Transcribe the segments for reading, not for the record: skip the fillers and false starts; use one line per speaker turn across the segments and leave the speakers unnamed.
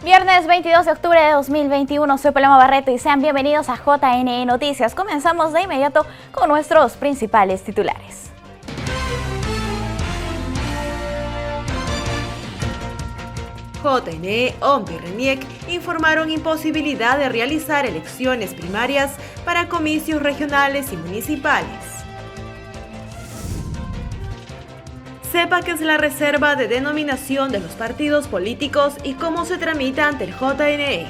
Viernes 22 de octubre de 2021, soy Paloma Barreto y sean bienvenidos a JNE Noticias. Comenzamos de inmediato con nuestros principales titulares.
JNE, OMPI y RENIEC informaron imposibilidad de realizar elecciones primarias para comicios regionales y municipales. Sepa qué es la reserva de denominación de los partidos políticos y cómo se tramita ante el JNE.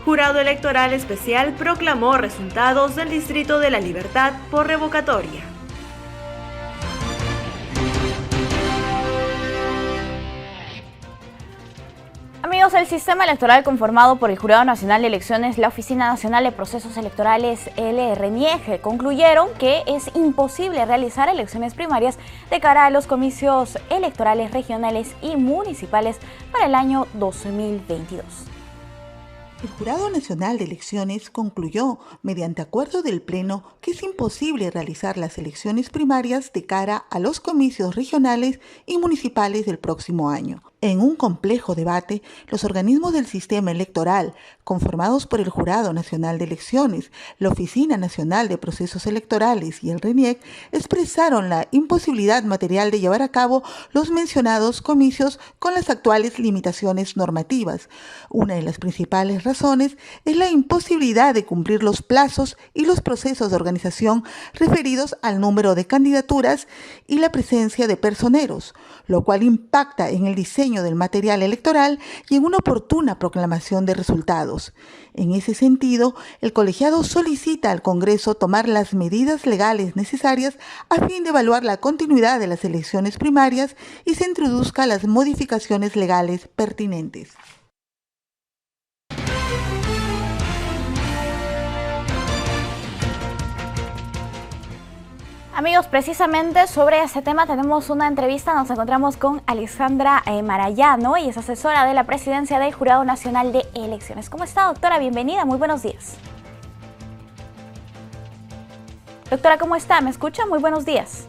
Jurado Electoral Especial proclamó resultados del Distrito de la Libertad por revocatoria.
Amigos, el sistema electoral conformado por el Jurado Nacional de Elecciones, la Oficina Nacional de Procesos Electorales, el RENIEC, concluyeron que es imposible realizar elecciones primarias de cara a los comicios electorales regionales y municipales para el año 2022.
El Jurado Nacional de Elecciones concluyó, mediante acuerdo del Pleno, que es imposible realizar las elecciones primarias de cara a los comicios regionales y municipales del próximo año. En un complejo debate, los organismos del sistema electoral, conformados por el Jurado Nacional de Elecciones, la Oficina Nacional de Procesos Electorales y el RENIEC, expresaron la imposibilidad material de llevar a cabo los mencionados comicios con las actuales limitaciones normativas. Una de las principales razones es la imposibilidad de cumplir los plazos y los procesos de organización referidos al número de candidaturas y la presencia de personeros, lo cual impacta en el diseño del material electoral y en una oportuna proclamación de resultados. En ese sentido, el colegiado solicita al Congreso tomar las medidas legales necesarias a fin de evaluar la continuidad de las elecciones primarias y se introduzca las modificaciones legales pertinentes.
Amigos, precisamente sobre este tema tenemos una entrevista. Nos encontramos con Alexandra Marayano, y es asesora de la presidencia del Jurado Nacional de Elecciones. ¿Cómo está, doctora? Bienvenida, muy buenos días. Doctora, ¿cómo está? ¿Me escucha? Muy buenos días.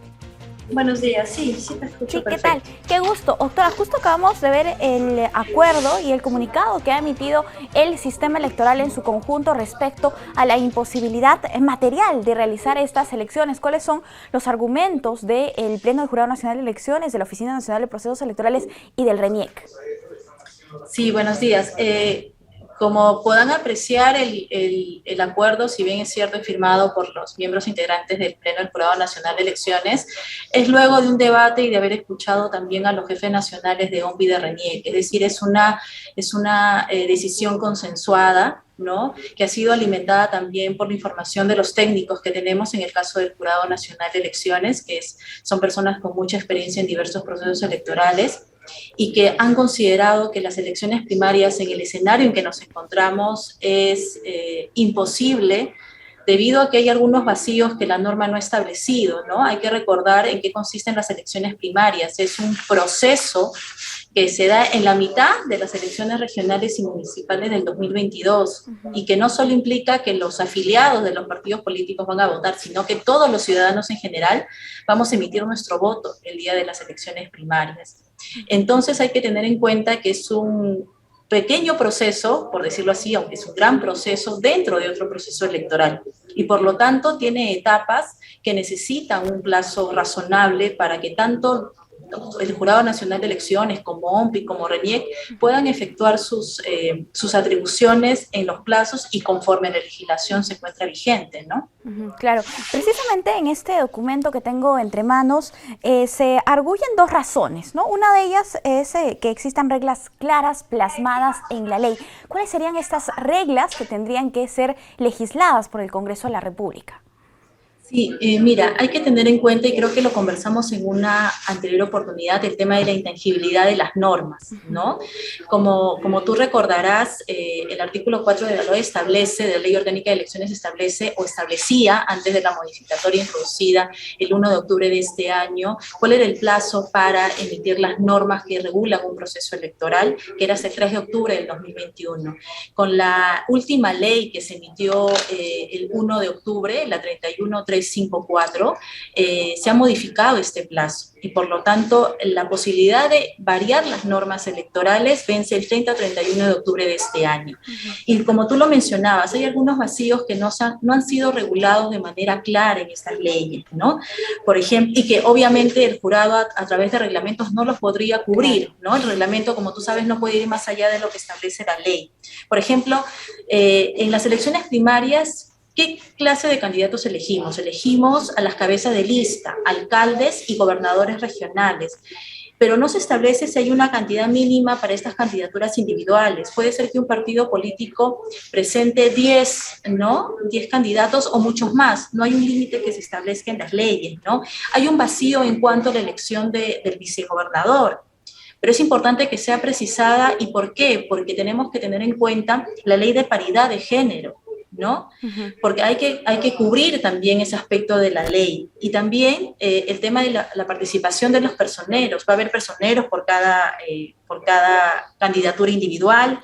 Buenos días, sí te escucho.
Sí, ¿qué tal? Qué gusto. Doctora, justo acabamos de ver el acuerdo y el comunicado que ha emitido el sistema electoral en su conjunto respecto a la imposibilidad material de realizar estas elecciones. ¿Cuáles son los argumentos del Pleno del Jurado Nacional de Elecciones, de la Oficina Nacional de Procesos Electorales y del RENIEC?
Sí, buenos días. Como puedan apreciar, el acuerdo, si bien es cierto, es firmado por los miembros integrantes del Pleno del Jurado Nacional de Elecciones, es luego de un debate y de haber escuchado también a los jefes nacionales de OMPI y de RENIEC. Es decir, es una decisión consensuada, ¿no?, que ha sido alimentada también por la información de los técnicos que tenemos en el caso del Jurado Nacional de Elecciones, que son personas con mucha experiencia en diversos procesos electorales, y que han considerado que las elecciones primarias en el escenario en que nos encontramos es imposible debido a que hay algunos vacíos que la norma no ha establecido, ¿no? Hay que recordar en qué consisten las elecciones primarias. Es un proceso que se da en la mitad de las elecciones regionales y municipales del 2022 y que no solo implica que los afiliados de los partidos políticos van a votar, sino que todos los ciudadanos en general vamos a emitir nuestro voto el día de las elecciones primarias. Entonces hay que tener en cuenta que es un pequeño proceso, por decirlo así, aunque es un gran proceso dentro de otro proceso electoral, y por lo tanto tiene etapas que necesitan un plazo razonable para que tanto el Jurado Nacional de Elecciones como OMPI, como RENIEC, puedan efectuar sus atribuciones en los plazos y conforme la legislación se encuentra vigente, ¿no?
Claro, precisamente en este documento que tengo entre manos se arguyen dos razones, ¿no? Una de ellas es que existan reglas claras plasmadas en la ley. ¿Cuáles serían estas reglas que tendrían que ser legisladas por el Congreso de la República?
Sí, mira, hay que tener en cuenta, y creo que lo conversamos en una anterior oportunidad, el tema de la intangibilidad de las normas, ¿no? Como tú recordarás, el artículo 4 de la ley establece, de la Ley Orgánica de Elecciones establece, o establecía, antes de la modificatoria introducida el 1 de octubre de este año, cuál era el plazo para emitir las normas que regulan un proceso electoral, que era hasta el 3 de octubre del 2021. Con la última ley que se emitió el 1 de octubre, la 31 354, se ha modificado este plazo y por lo tanto la posibilidad de variar las normas electorales vence el 30 o 31 de octubre de este año. Y como tú lo mencionabas, hay algunos vacíos que no han sido regulados de manera clara en estas leyes, ¿no? Por ejemplo, y que obviamente el jurado a través de reglamentos no los podría cubrir, ¿no? El reglamento, como tú sabes, no puede ir más allá de lo que establece la ley. Por ejemplo, en las elecciones primarias, ¿qué clase de candidatos elegimos? Elegimos a las cabezas de lista, alcaldes y gobernadores regionales, pero no se establece si hay una cantidad mínima para estas candidaturas individuales. Puede ser que un partido político presente 10, ¿no? 10 candidatos o muchos más. No hay un límite que se establezca en las leyes, ¿no? Hay un vacío en cuanto a la elección del vicegobernador. Pero es importante que sea precisada. ¿Y por qué? Porque tenemos que tener en cuenta la ley de paridad de género, ¿no? Porque hay que cubrir también ese aspecto de la ley. Y también el tema de la participación de los personeros. Va a haber personeros por cada candidatura individual.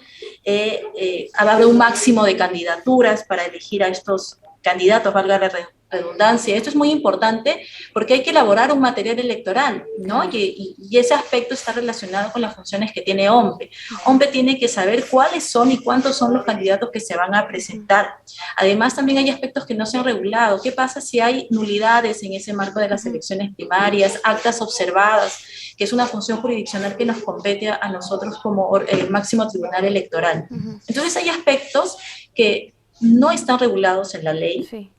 Va a haber un máximo de candidaturas para elegir a estos candidatos, valga la redundancia. Esto es muy importante porque hay que elaborar un material electoral, ¿no? Y ese aspecto está relacionado con las funciones que tiene OMPE. OMPE tiene que saber cuáles son y cuántos son los candidatos que se van a presentar. Además, también hay aspectos que no se han regulado. ¿Qué pasa si hay nulidades en ese marco de las elecciones primarias, actas observadas, que es una función jurisdiccional que nos compete a nosotros como el máximo tribunal electoral? Entonces, hay aspectos que no están regulados en la ley. Sí.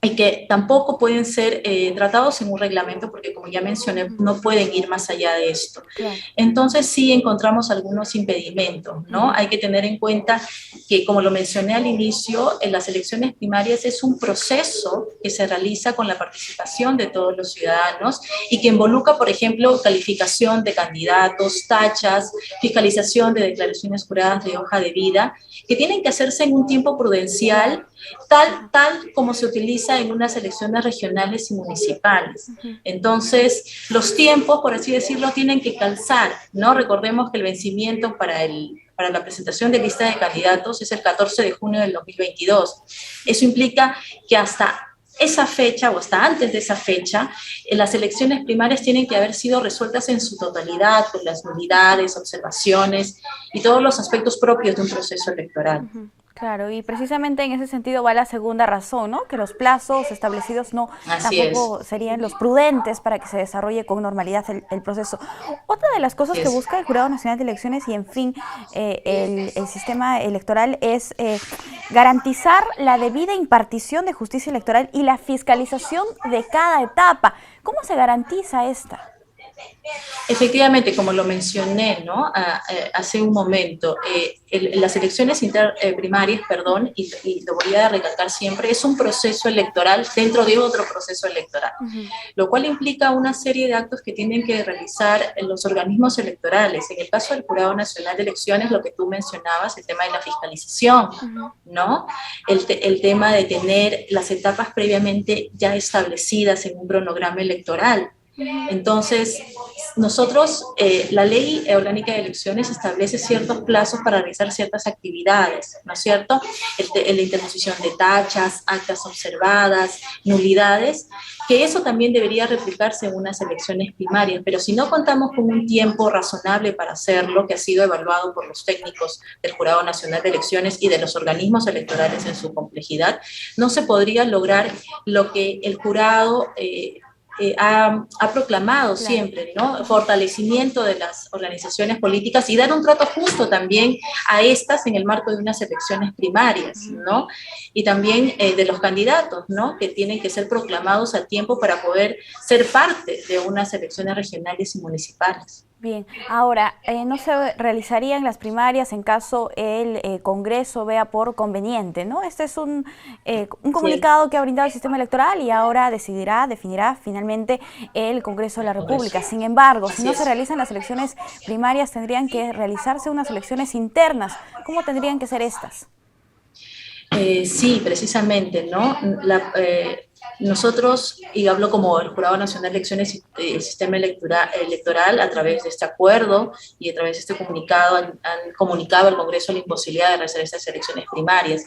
Y que tampoco pueden ser tratados en un reglamento porque, como ya mencioné, no pueden ir más allá de esto. Claro. Entonces sí encontramos algunos impedimentos, ¿no? Hay que tener en cuenta que, como lo mencioné al inicio, en las elecciones primarias es un proceso que se realiza con la participación de todos los ciudadanos y que involucra, por ejemplo, calificación de candidatos, tachas, fiscalización de declaraciones juradas de hoja de vida, que tienen que hacerse en un tiempo prudencial, tal como se utiliza en unas elecciones regionales y municipales. Entonces, los tiempos, por así decirlo, tienen que calzar, ¿no? Recordemos que el vencimiento para la presentación de lista de candidatos es el 14 de junio del 2022. Eso implica que hasta esa fecha o hasta antes de esa fecha, las elecciones primarias tienen que haber sido resueltas en su totalidad, con las nulidades, observaciones y todos los aspectos propios de un proceso electoral.
Claro, y precisamente en ese sentido va la segunda razón, ¿no? Que los plazos establecidos tampoco serían los prudentes para que se desarrolle con normalidad el proceso. Otra de las cosas que busca el Jurado Nacional de Elecciones y, en fin, el sistema electoral es garantizar la debida impartición de justicia electoral y la fiscalización de cada etapa. ¿Cómo se garantiza esta?
Efectivamente, como lo mencioné, ¿no? Hace un momento, las elecciones primarias, y lo voy a recalcar siempre, es un proceso electoral dentro de otro proceso electoral, lo cual implica una serie de actos que tienen que realizar los organismos electorales. En el caso del Jurado Nacional de Elecciones, lo que tú mencionabas, el tema de la fiscalización, ¿no? El tema de tener las etapas previamente ya establecidas en un cronograma electoral. Entonces, nosotros, la Ley Orgánica de Elecciones establece ciertos plazos para realizar ciertas actividades, ¿no es cierto? La interposición de tachas, actas observadas, nulidades, que eso también debería replicarse en unas elecciones primarias, pero si no contamos con un tiempo razonable para hacerlo, que ha sido evaluado por los técnicos del Jurado Nacional de Elecciones y de los organismos electorales en su complejidad, no se podría lograr lo que el jurado ha proclamado siempre, ¿no? Fortalecimiento de las organizaciones políticas y dar un trato justo también a estas en el marco de unas elecciones primarias, ¿no? Y también de los candidatos, ¿no? Que tienen que ser proclamados a tiempo para poder ser parte de unas elecciones regionales y municipales.
Bien, ahora, no se realizarían las primarias en caso el Congreso vea por conveniente, ¿no? Este es un comunicado que ha brindado el sistema electoral y ahora definirá finalmente el Congreso de la República. Sin embargo, si no se realizan las elecciones primarias, tendrían que realizarse unas elecciones internas. ¿Cómo tendrían que ser estas?
Sí, precisamente, ¿no? nosotros, y hablo como el Jurado Nacional de Elecciones y el sistema electoral, a través de este acuerdo y a través de este comunicado, han comunicado al Congreso la imposibilidad de realizar estas elecciones primarias.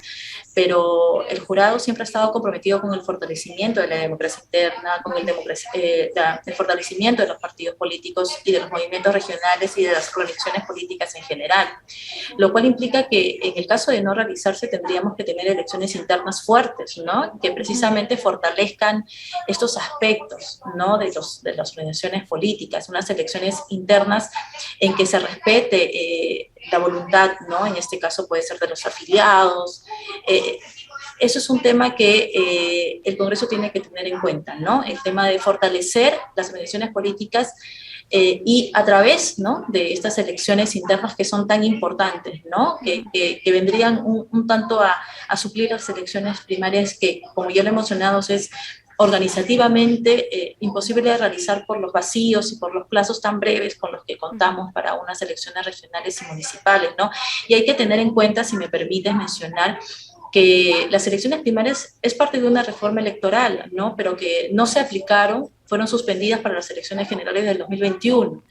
Pero el jurado siempre ha estado comprometido con el fortalecimiento de la democracia interna, con el fortalecimiento de los partidos políticos y de los movimientos regionales y de las coaliciones políticas en general, lo cual implica que en el caso de no realizarse tendríamos que tener elecciones internas fuertes, ¿no? Que precisamente fortalezcan estos aspectos, ¿no? de las organizaciones políticas, unas elecciones internas en que se respete la voluntad, ¿no? En este caso puede ser de los afiliados. Eso es un tema que el Congreso tiene que tener en cuenta, ¿no? El tema de fortalecer las organizaciones políticas y a través, ¿no? de estas elecciones internas que son tan importantes, ¿no? que vendrían un tanto a suplir las elecciones primarias que, como ya lo he mencionado, es organizativamente imposible de realizar por los vacíos y por los plazos tan breves con los que contamos para unas elecciones regionales y municipales, ¿no? Y hay que tener en cuenta, si me permites mencionar, que las elecciones primarias es parte de una reforma electoral, ¿no? Pero que no se aplicaron, fueron suspendidas para las elecciones generales del 2021.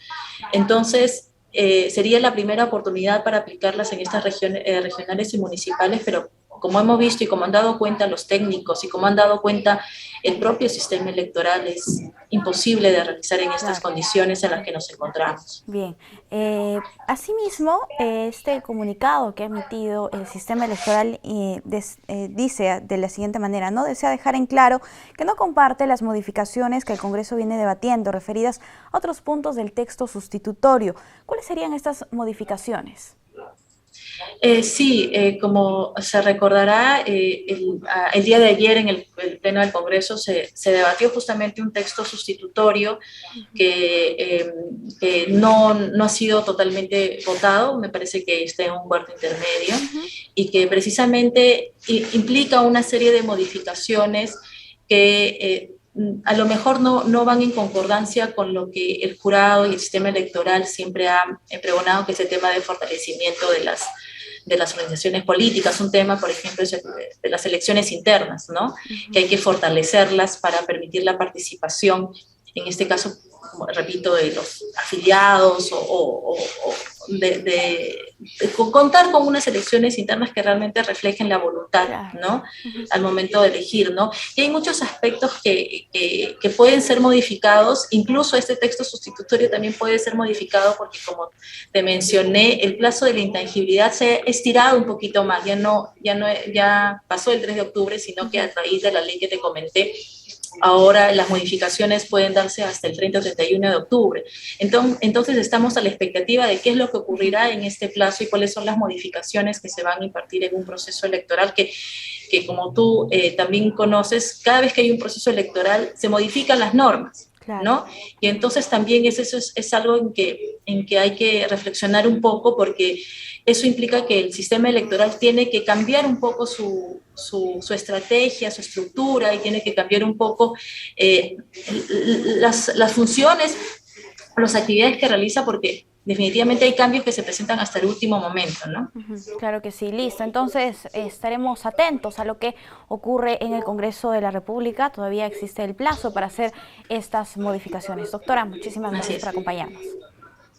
Entonces, sería la primera oportunidad para aplicarlas en estas regionales y municipales, pero como hemos visto y como han dado cuenta los técnicos y como han dado cuenta el propio sistema electoral, es imposible de realizar en estas condiciones en las que nos encontramos.
Bien, asimismo, este comunicado que ha emitido el sistema electoral dice de la siguiente manera, ¿no? Desea dejar en claro que no comparte las modificaciones que el Congreso viene debatiendo referidas a otros puntos del texto sustitutorio. ¿Cuáles serían estas modificaciones?
Sí, como se recordará, el día de ayer en el Pleno del Congreso se debatió justamente un texto sustitutorio que no ha sido totalmente votado, me parece que está en un cuarto intermedio, y que precisamente implica una serie de modificaciones que a lo mejor no van en concordancia con lo que el jurado y el sistema electoral siempre han pregonado, que es el tema del fortalecimiento de las organizaciones políticas, un tema, por ejemplo, de las elecciones internas, ¿no? Que hay que fortalecerlas para permitir la participación, en este caso, como repito, de los afiliados o de contar con unas elecciones internas que realmente reflejen la voluntad, ¿no? Al momento de elegir, ¿no? Y hay muchos aspectos que pueden ser modificados, incluso este texto sustitutorio también puede ser modificado porque, como te mencioné, el plazo de la intangibilidad se ha estirado un poquito más, ya pasó el 3 de octubre, sino que a raíz de la ley que te comenté, ahora las modificaciones pueden darse hasta el 30 o 31 de octubre. Entonces estamos a la expectativa de qué es lo que ocurrirá en este plazo y cuáles son las modificaciones que se van a impartir en un proceso electoral que como tú también conoces, cada vez que hay un proceso electoral se modifican las normas. Claro. ¿No? Y entonces también eso es algo en que hay que reflexionar un poco, porque eso implica que el sistema electoral tiene que cambiar un poco su estrategia, su estructura, y tiene que cambiar un poco las funciones, las actividades que realiza, porque definitivamente hay cambios que se presentan hasta el último momento, ¿no?
Claro que sí, listo. Entonces estaremos atentos a lo que ocurre en el Congreso de la República. Todavía existe el plazo para hacer estas modificaciones. Doctora, muchísimas gracias por acompañarnos.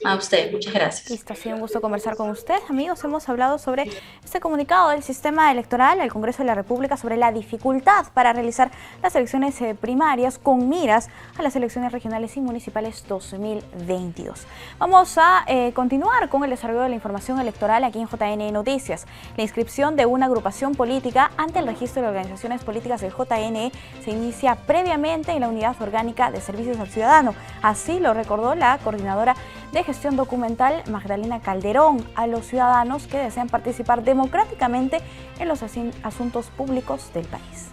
A usted, muchas gracias.
Listo, ha sido un gusto conversar con usted. Amigos, hemos hablado sobre este comunicado del sistema electoral al Congreso de la República sobre la dificultad para realizar las elecciones primarias con miras a las elecciones regionales y municipales 2022. Vamos a continuar con el desarrollo de la información electoral aquí en JN Noticias. La inscripción de una agrupación política ante el registro de organizaciones políticas del JN se inicia previamente en la Unidad Orgánica de Servicios al Ciudadano. Así lo recordó la coordinadora de gestión documental Magdalena Calderón a los ciudadanos que desean participar democráticamente en los asuntos públicos del país.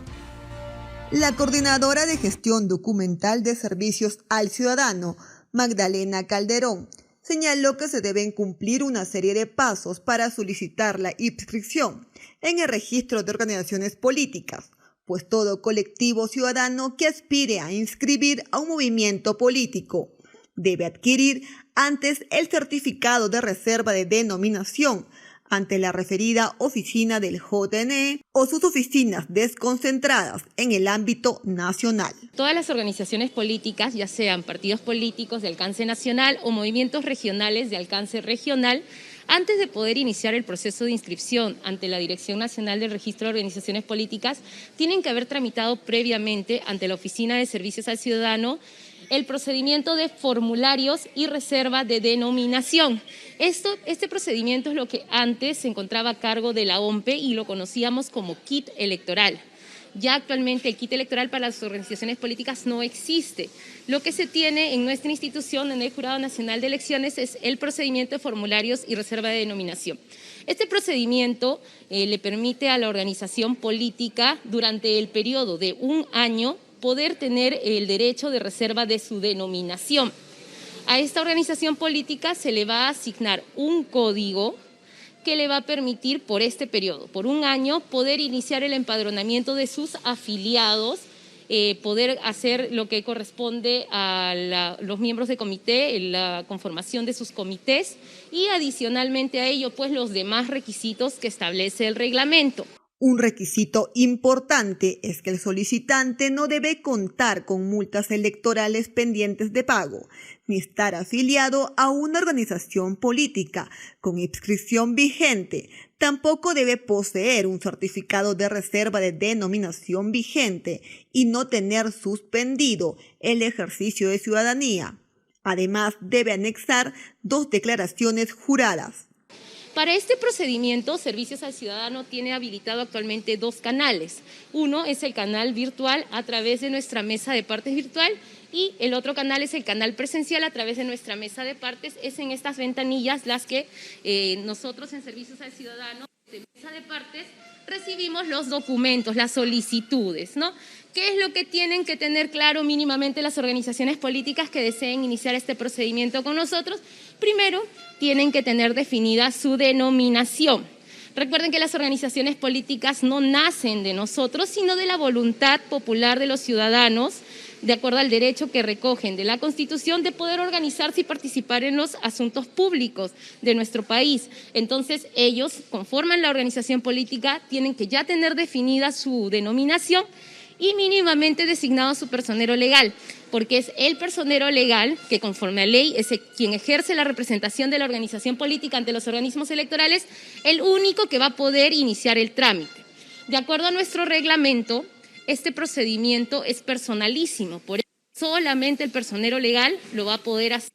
La coordinadora de gestión documental de servicios al ciudadano, Magdalena Calderón, señaló que se deben cumplir una serie de pasos para solicitar la inscripción en el registro de organizaciones políticas, pues todo colectivo ciudadano que aspire a inscribir a un movimiento político debe adquirir antes el certificado de reserva de denominación ante la referida oficina del JNE o sus oficinas desconcentradas en el ámbito nacional.
Todas las organizaciones políticas, ya sean partidos políticos de alcance nacional o movimientos regionales de alcance regional, antes de poder iniciar el proceso de inscripción ante la Dirección Nacional del Registro de Organizaciones Políticas, tienen que haber tramitado previamente ante la Oficina de Servicios al Ciudadano el procedimiento de formularios y reserva de denominación. Este procedimiento es lo que antes se encontraba a cargo de la OMPE y lo conocíamos como kit electoral. Ya actualmente el kit electoral para las organizaciones políticas no existe. Lo que se tiene en nuestra institución, en el Jurado Nacional de Elecciones, es el procedimiento de formularios y reserva de denominación. Este procedimiento le permite a la organización política, durante el periodo de un año, poder tener el derecho de reserva de su denominación. A esta organización política se le va a asignar un código que le va a permitir por este periodo, por un año, poder iniciar el empadronamiento de sus afiliados, poder hacer lo que corresponde a los miembros de comité, la conformación de sus comités y adicionalmente a ello, pues los demás requisitos que establece el reglamento.
Un requisito importante es que el solicitante no debe contar con multas electorales pendientes de pago, ni estar afiliado a una organización política con inscripción vigente. Tampoco debe poseer un certificado de reserva de denominación vigente y no tener suspendido el ejercicio de ciudadanía. Además, debe anexar 2 declaraciones juradas.
Para este procedimiento, Servicios al Ciudadano tiene habilitado actualmente 2 canales. Uno es el canal virtual a través de nuestra mesa de partes virtual y el otro canal es el canal presencial a través de nuestra mesa de partes. Es en estas ventanillas las que nosotros en Servicios al Ciudadano, de mesa de partes, recibimos los documentos, las solicitudes, ¿no? ¿Qué es lo que tienen que tener claro mínimamente las organizaciones políticas que deseen iniciar este procedimiento con nosotros? Primero, tienen que tener definida su denominación. Recuerden que las organizaciones políticas no nacen de nosotros, sino de la voluntad popular de los ciudadanos, de acuerdo al derecho que recogen de la Constitución de poder organizarse y participar en los asuntos públicos de nuestro país. Entonces, ellos conforman la organización política, tienen que ya tener definida su denominación y mínimamente designado su personero legal, porque es el personero legal que conforme a ley es quien ejerce la representación de la organización política ante los organismos electorales, el único que va a poder iniciar el trámite. De acuerdo a nuestro reglamento, este procedimiento es personalísimo, por eso solamente el personero legal lo va a poder hacer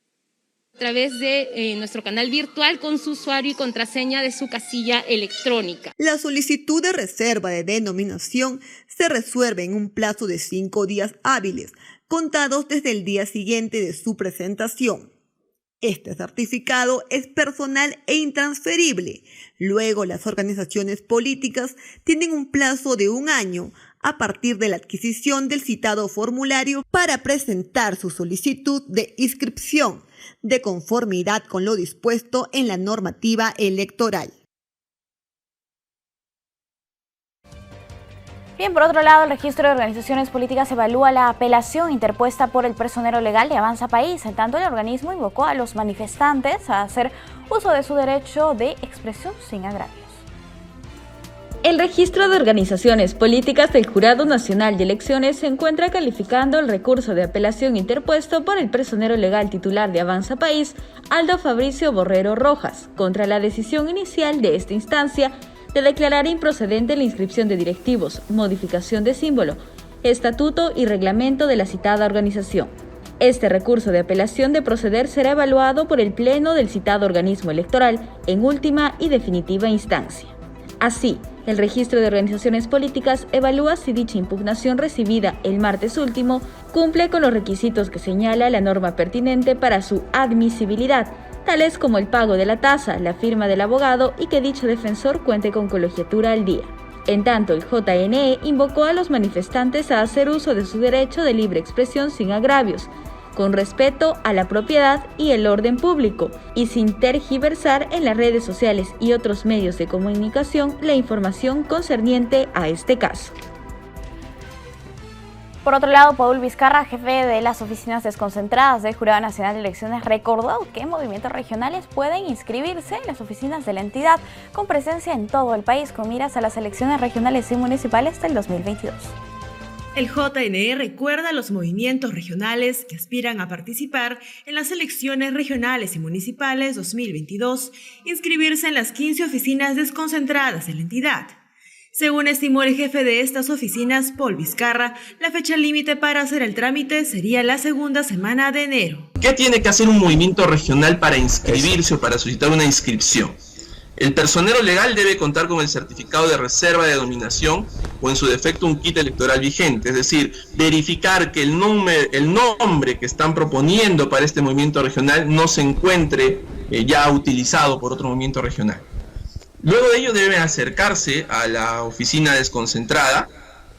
a través de nuestro canal virtual con su usuario y contraseña de su casilla electrónica.
La solicitud de reserva de denominación se resuelve en un plazo de 5 días hábiles, contados desde el día siguiente de su presentación. Este certificado es personal e intransferible. Luego, las organizaciones políticas tienen un plazo de un año a partir de la adquisición del citado formulario para presentar su solicitud de inscripción de conformidad con lo dispuesto en la normativa electoral.
Bien, por otro lado, el registro de organizaciones políticas evalúa la apelación interpuesta por el personero legal de Avanza País. En tanto, el organismo invocó a los manifestantes a hacer uso de su derecho de expresión sin agravios.
El registro de organizaciones políticas del Jurado Nacional de Elecciones se encuentra calificando el recurso de apelación interpuesto por el personero legal titular de Avanza País, Aldo Fabricio Borrero Rojas, contra la decisión inicial de esta instancia de declarar improcedente la inscripción de directivos, modificación de símbolo, estatuto y reglamento de la citada organización. Este recurso de apelación de proceder será evaluado por el Pleno del citado organismo electoral en última y definitiva instancia. Así, el registro de organizaciones políticas evalúa si dicha impugnación recibida el martes último cumple con los requisitos que señala la norma pertinente para su admisibilidad, tales como el pago de la tasa, la firma del abogado y que dicho defensor cuente con colegiatura al día. En tanto, el JNE invocó a los manifestantes a hacer uso de su derecho de libre expresión sin agravios, con respeto a la propiedad y el orden público, y sin tergiversar en las redes sociales y otros medios de comunicación la información concerniente a este caso.
Por otro lado, Paul Vizcarra, jefe de las oficinas desconcentradas del Jurado Nacional de Elecciones, recordó que movimientos regionales pueden inscribirse en las oficinas de la entidad con presencia en todo el país con miras a las elecciones regionales y municipales del 2022.
El JNE recuerda a los movimientos regionales que aspiran a participar en las elecciones regionales y municipales 2022, inscribirse en las 15 oficinas desconcentradas de la entidad. Según estimó el jefe de estas oficinas, Paul Vizcarra, la fecha límite para hacer el trámite sería la segunda semana de enero.
¿Qué tiene que hacer un movimiento regional para inscribirse o para solicitar una inscripción? El personero legal debe contar con el certificado de reserva de denominación o en su defecto un kit electoral vigente, es decir, verificar que el nombre que están proponiendo para este movimiento regional no se encuentre ya utilizado por otro movimiento regional. Luego de ello deben acercarse a la oficina desconcentrada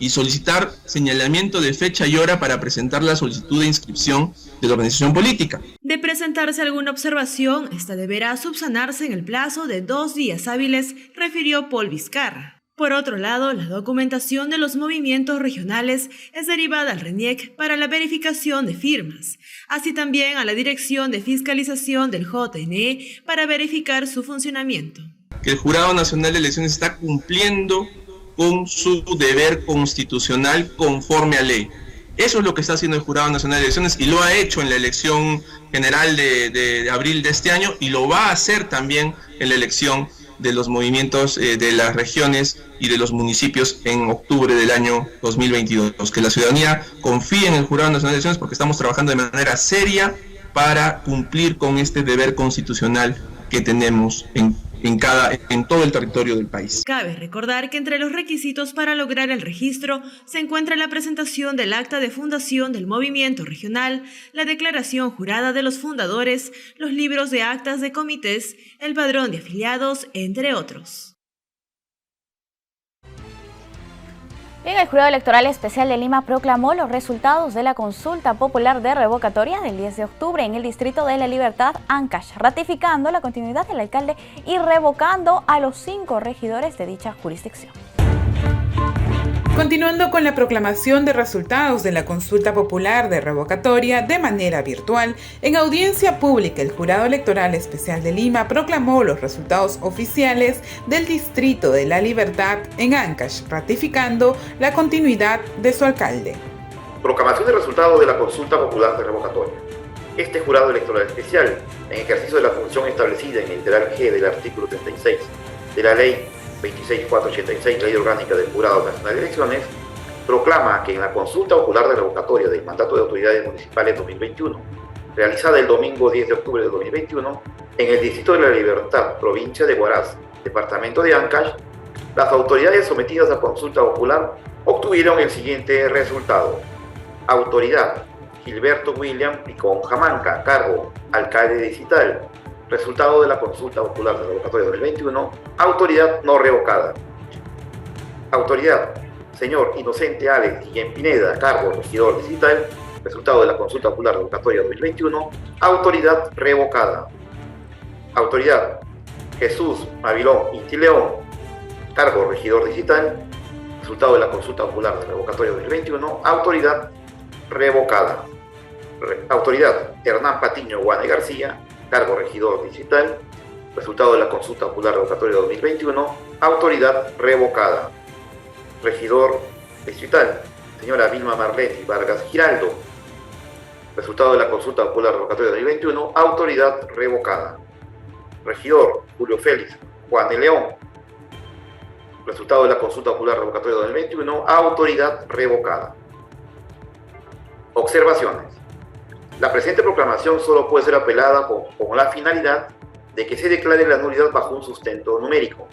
y solicitar señalamiento de fecha y hora para presentar la solicitud de inscripción de la organización política.
De presentarse alguna observación, esta deberá subsanarse en el plazo de 2 días hábiles, refirió Paul Vizcarra. Por otro lado, la documentación de los movimientos regionales es derivada al RENIEC para la verificación de firmas, así también a la Dirección de Fiscalización del JNE para verificar su funcionamiento.
Que el Jurado Nacional de Elecciones está cumpliendo con su deber constitucional conforme a ley. Eso es lo que está haciendo el Jurado Nacional de Elecciones y lo ha hecho en la elección general de abril de este año y lo va a hacer también en la elección de los movimientos de las regiones y de los municipios en octubre del año 2022. Que la ciudadanía confíe en el Jurado Nacional de Elecciones porque estamos trabajando de manera seria para cumplir con este deber constitucional que tenemos en todo el territorio del país.
Cabe recordar que entre los requisitos para lograr el registro se encuentra la presentación del acta de fundación del movimiento regional, la declaración jurada de los fundadores, los libros de actas de comités, el padrón de afiliados, entre otros.
Bien, el Jurado Electoral Especial de Lima proclamó los resultados de la consulta popular de revocatoria del 10 de octubre en el Distrito de la Libertad, Ancash, ratificando la continuidad del alcalde y revocando a los 5 regidores de dicha jurisdicción.
Continuando con la proclamación de resultados de la consulta popular de revocatoria de manera virtual, en audiencia pública el Jurado Electoral Especial de Lima proclamó los resultados oficiales del Distrito de la Libertad en Ancash, ratificando la continuidad de su alcalde.
Proclamación de resultados de la consulta popular de revocatoria. Este Jurado Electoral Especial, en ejercicio de la función establecida en el literal G del artículo 36 de la Ley 26.486, Ley Orgánica del Jurado Nacional de Elecciones, proclama que en la consulta popular de revocatoria del mandato de autoridades municipales 2021, realizada el domingo 10 de octubre de 2021, en el Distrito de la Libertad, provincia de Huaraz, departamento de Ancash, las autoridades sometidas a consulta popular obtuvieron el siguiente resultado. Autoridad: Gilberto William Picón Jamanca, cargo alcalde distrital. Resultado de la consulta popular de revocatoria 2021, autoridad no revocada. Autoridad: señor Inocente Alex Guillén Pineda, cargo regidor distrital. Resultado de la consulta popular revocatoria 2021, autoridad revocada. Autoridad: Jesús Mavilón Intileón, cargo regidor distrital. Resultado de la consulta popular de revocatoria 2021, autoridad revocada. Autoridad: Hernán Patiño Guane García, cargo regidor distrital. Resultado de la consulta popular revocatoria 2021, autoridad revocada. Regidor distrital: señora Vilma Marlene Vargas Giraldo. Resultado de la consulta popular revocatoria 2021, autoridad revocada. Regidor: Julio Félix Juan de León. Resultado de la consulta popular revocatoria 2021, autoridad revocada. Observaciones. La presente proclamación solo puede ser apelada con la finalidad de que se declare la nulidad bajo un sustento numérico.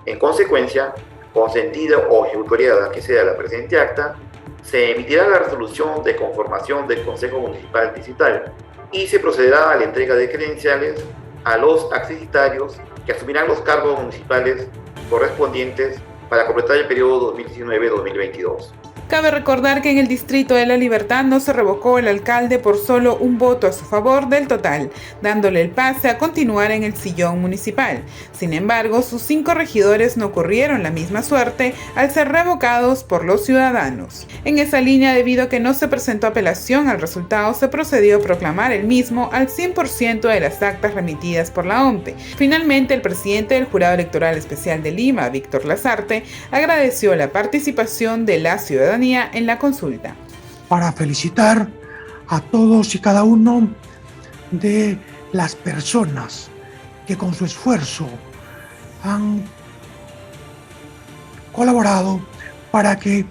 En consecuencia, consentida o ejecutoriada que sea la presente acta, se emitirá la resolución de conformación del Consejo Municipal Distrital y se procederá a la entrega de credenciales a los accesitarios que asumirán los cargos municipales correspondientes para completar el periodo 2019-2022.
Cabe recordar que en el distrito de La Libertad no se revocó el alcalde por solo un voto a su favor del total, dándole el pase a continuar en el sillón municipal. Sin embargo, sus 5 regidores no corrieron la misma suerte al ser revocados por los ciudadanos. En esa línea, debido a que no se presentó apelación al resultado, se procedió a proclamar el mismo al 100% de las actas remitidas por la OMPE. Finalmente, el presidente del Jurado Electoral Especial de Lima, Víctor Lasarte, agradeció la participación de la ciudadanía en la consulta.
Para felicitar a todos y cada uno de las personas que con su esfuerzo han colaborado para que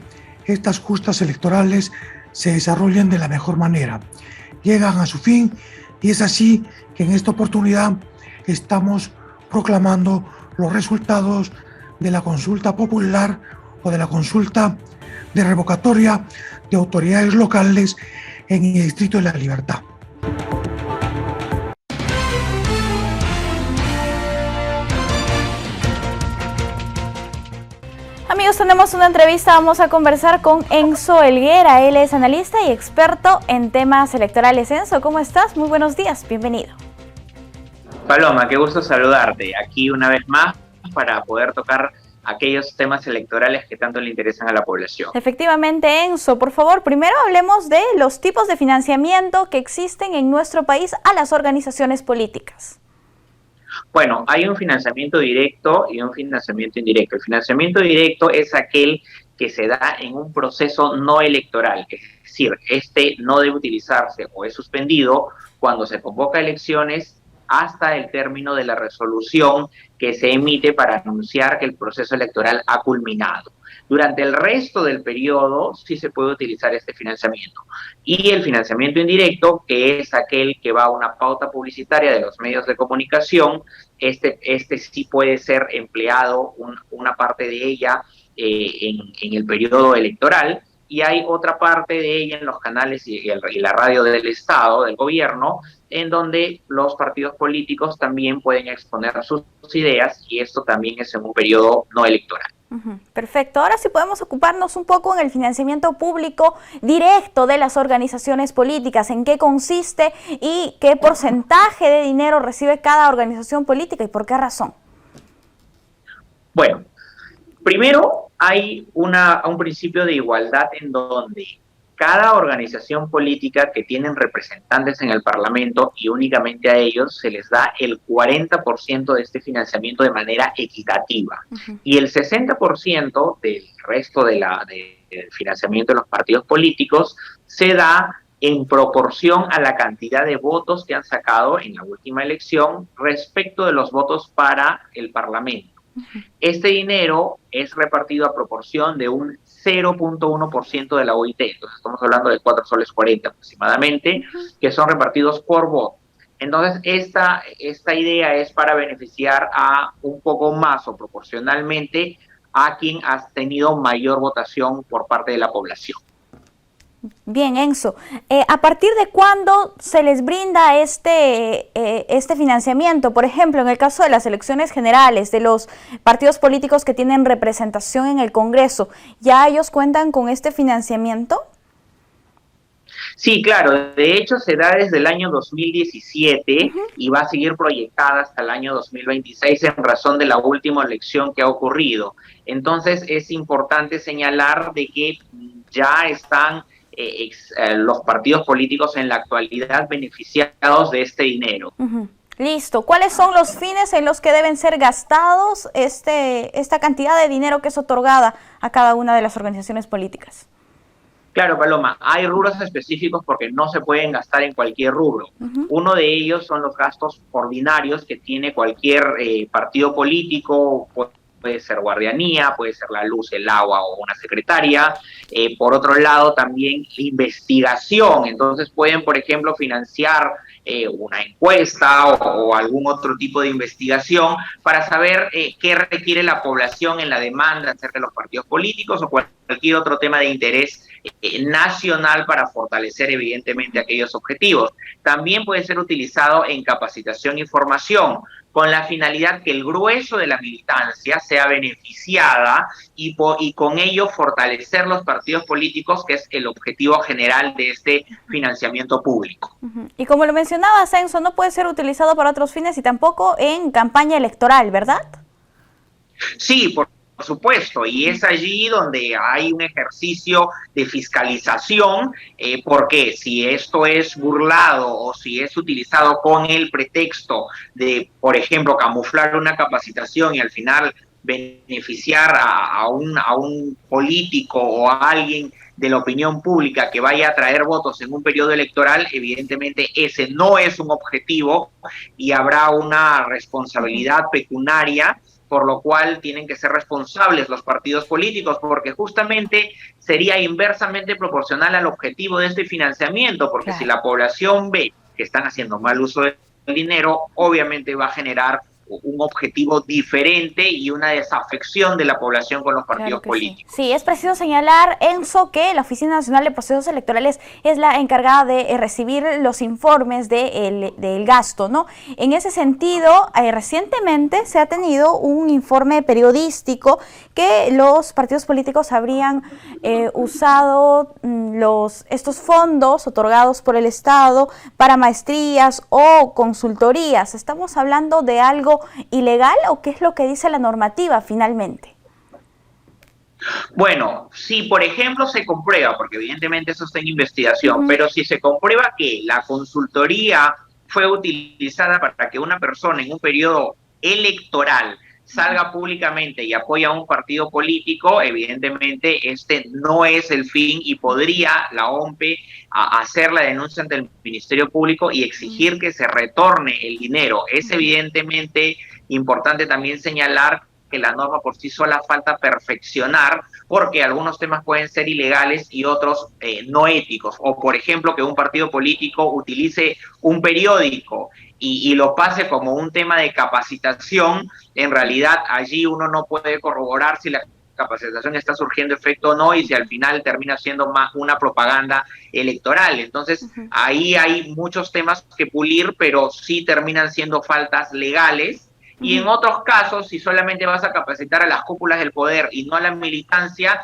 estas justas electorales se desarrollen de la mejor manera. Llegan a su fin y es así que en esta oportunidad estamos proclamando los resultados de la consulta popular o de la consulta de revocatoria de autoridades locales en el Distrito de La Libertad.
Amigos, tenemos una entrevista, vamos a conversar con Enzo Helguera, él es analista y experto en temas electorales. Enzo, ¿cómo estás? Muy buenos días, bienvenido.
Paloma, qué gusto saludarte aquí una vez más para poder tocar aquellos temas electorales que tanto le interesan a la población.
Efectivamente, Enzo, por favor, primero hablemos de los tipos de financiamiento que existen en nuestro país a las organizaciones políticas.
Bueno, hay un financiamiento directo y un financiamiento indirecto. El financiamiento directo es aquel que se da en un proceso no electoral, es decir, este no debe utilizarse o es suspendido cuando se convoca elecciones hasta el término de la resolución que se emite para anunciar que el proceso electoral ha culminado. Durante el resto del periodo sí se puede utilizar este financiamiento. Y el financiamiento indirecto, que es aquel que va a una pauta publicitaria de los medios de comunicación, este sí puede ser empleado, una parte de ella en el periodo electoral, y hay otra parte de ella en los canales y la radio del Estado, del gobierno, en donde los partidos políticos también pueden exponer sus ideas, y esto también es en un periodo no electoral.
Perfecto. Ahora sí podemos ocuparnos un poco en el financiamiento público directo de las organizaciones políticas, en qué consiste y qué porcentaje de dinero recibe cada organización política y por qué razón.
Bueno, primero hay un principio de igualdad en donde cada organización política que tienen representantes en el Parlamento y únicamente a ellos se les da el 40% de este financiamiento de manera equitativa. Y el 60% del resto del financiamiento de los partidos políticos se da en proporción a la cantidad de votos que han sacado en la última elección respecto de los votos para el Parlamento. Este dinero es repartido a proporción de un 0.1% de la OIT, entonces estamos hablando de 4 soles 40 aproximadamente, que son repartidos por voto. Entonces esta idea es para beneficiar a un poco más o proporcionalmente a quien ha tenido mayor votación por parte de la población.
Bien, Enzo, ¿a partir de cuándo se les brinda este financiamiento? Por ejemplo, en el caso de las elecciones generales, de los partidos políticos que tienen representación en el Congreso, ¿ya ellos cuentan con este financiamiento?
Sí, claro, de hecho se da desde el año 2017 y va a seguir proyectada hasta el año 2026 en razón de la última elección que ha ocurrido. Entonces es importante señalar de que ya están los partidos políticos en la actualidad beneficiados de este dinero.
Listo. ¿Cuáles son los fines en los que deben ser gastados esta cantidad de dinero que es otorgada a cada una de las organizaciones políticas?
Claro, Paloma, hay rubros específicos porque no se pueden gastar en cualquier rubro. Uno de ellos son los gastos ordinarios que tiene cualquier partido político. Puede ser guardianía, puede ser la luz, el agua o una secretaria. Por otro lado, también investigación. Entonces pueden, por ejemplo, financiar una encuesta o algún otro tipo de investigación para saber qué requiere la población en la demanda acerca de los partidos políticos o cualquier otro tema de interés nacional para fortalecer evidentemente aquellos objetivos. También puede ser utilizado en capacitación y formación, con la finalidad que el grueso de la militancia sea beneficiada y con ello fortalecer los partidos políticos, que es el objetivo general de este financiamiento público.
Y como lo mencionaba Enzo, no puede ser utilizado para otros fines y tampoco en campaña electoral, ¿verdad?
Sí, por supuesto, y es allí donde hay un ejercicio de fiscalización, porque si esto es burlado o si es utilizado con el pretexto de, por ejemplo, camuflar una capacitación y al final beneficiar a un político o a alguien de la opinión pública que vaya a traer votos en un periodo electoral, evidentemente ese no es un objetivo y habrá una responsabilidad pecuniaria, por lo cual tienen que ser responsables los partidos políticos, porque justamente sería inversamente proporcional al objetivo de este financiamiento, porque si la población ve que están haciendo mal uso del dinero, obviamente va a generar un objetivo diferente y una desafección de la población con los partidos políticos.
Sí, es preciso señalar, Enzo, que la Oficina Nacional de Procesos Electorales es la encargada de recibir los informes del gasto, ¿no? En ese sentido, recientemente se ha tenido un informe periodístico que los partidos políticos habrían usado estos fondos otorgados por el Estado para maestrías o consultorías. ¿Estamos hablando de algo ilegal o qué es lo que dice la normativa finalmente?
Bueno, si por ejemplo se comprueba, porque evidentemente eso está en investigación, pero si se comprueba que la consultoría fue utilizada para que una persona en un periodo electoral salga públicamente y apoya a un partido político, evidentemente este no es el fin y podría la OMPE hacer la denuncia ante el Ministerio Público y exigir que se retorne el dinero. Es evidentemente importante también señalar que la norma por sí sola falta perfeccionar, porque algunos temas pueden ser ilegales y otros no éticos. O, por ejemplo, que un partido político utilice un periódico y lo pase como un tema de capacitación. En realidad, allí uno no puede corroborar si la capacitación está surgiendo efecto o no y si al final termina siendo más una propaganda electoral. Entonces, ahí hay muchos temas que pulir, pero sí terminan siendo faltas legales. Y en otros casos, si solamente vas a capacitar a las cúpulas del poder y no a la militancia,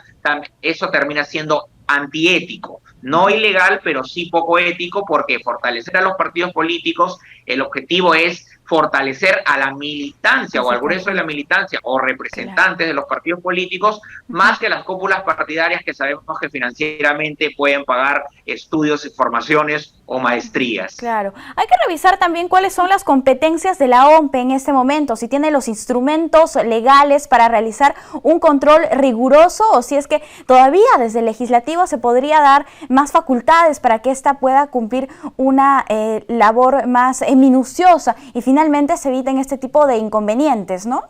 eso termina siendo antiético. No ilegal, pero sí poco ético, porque fortalecer a los partidos políticos, el objetivo es fortalecer a la militancia o al grueso de la militancia o representantes de los partidos políticos, más que las cúpulas partidarias que sabemos que financieramente pueden pagar estudios y formaciones o maestrías.
Claro. Hay que revisar también cuáles son las competencias de la OMPE en este momento, si tiene los instrumentos legales para realizar un control riguroso o si es que todavía desde el legislativo se podría dar más facultades para que ésta pueda cumplir una labor más minuciosa y finalmente se eviten este tipo de inconvenientes, ¿no?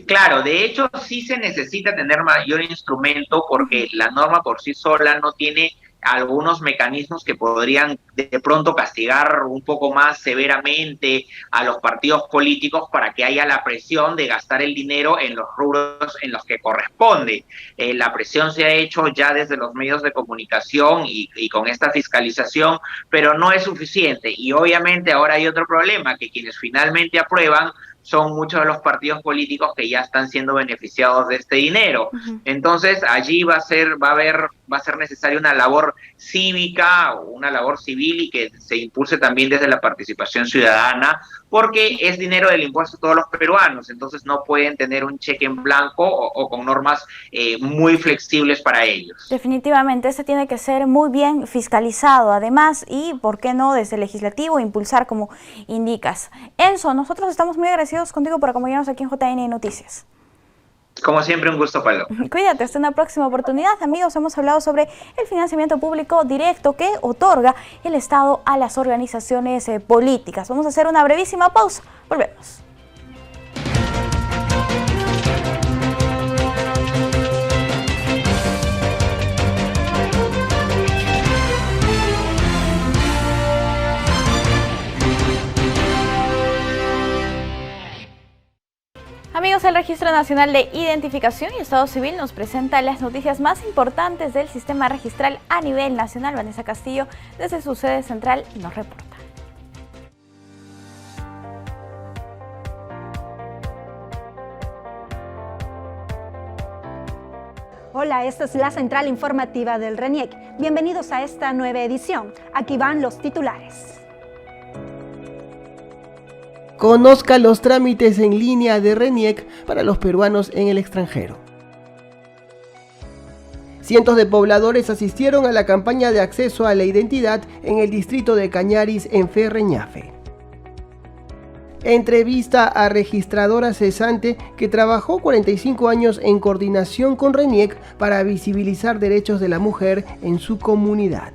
Claro, de hecho sí se necesita tener mayor instrumento porque la norma por sí sola no tiene algunos mecanismos que podrían de pronto castigar un poco más severamente a los partidos políticos para que haya la presión de gastar el dinero en los rubros en los que corresponde. La presión se ha hecho ya desde los medios de comunicación y con esta fiscalización, pero no es suficiente. Y obviamente ahora hay otro problema, que quienes finalmente aprueban son muchos de los partidos políticos que ya están siendo beneficiados de este dinero. Entonces allí va a ser necesaria una labor cívica, una labor civil y que se impulse también desde la participación ciudadana, porque es dinero del impuesto de todos los peruanos, entonces no pueden tener un cheque en blanco o con normas muy flexibles para ellos.
Definitivamente, este tiene que ser muy bien fiscalizado, además, y por qué no desde el legislativo impulsar como indicas. Enzo, nosotros estamos muy agradecidos contigo por acompañarnos aquí en JN Noticias.
Como siempre, un gusto, Pablo.
Cuídate, hasta una próxima oportunidad. Amigos, hemos hablado sobre el financiamiento público directo que otorga el Estado a las organizaciones políticas. Vamos a hacer una brevísima pausa. Volvemos. Amigos, el Registro Nacional de Identificación y Estado Civil nos presenta las noticias más importantes del sistema registral a nivel nacional. Vanessa Castillo, desde su sede central, nos reporta.
Hola, esta es la central informativa del RENIEC. Bienvenidos a esta nueva edición. Aquí van los titulares.
Conozca los trámites en línea de RENIEC para los peruanos en el extranjero. Cientos de pobladores asistieron a la campaña de acceso a la identidad en el distrito de Cañaris, en Ferreñafe. Entrevista a registradora cesante que trabajó 45 años en coordinación con RENIEC para visibilizar derechos de la mujer en su comunidad.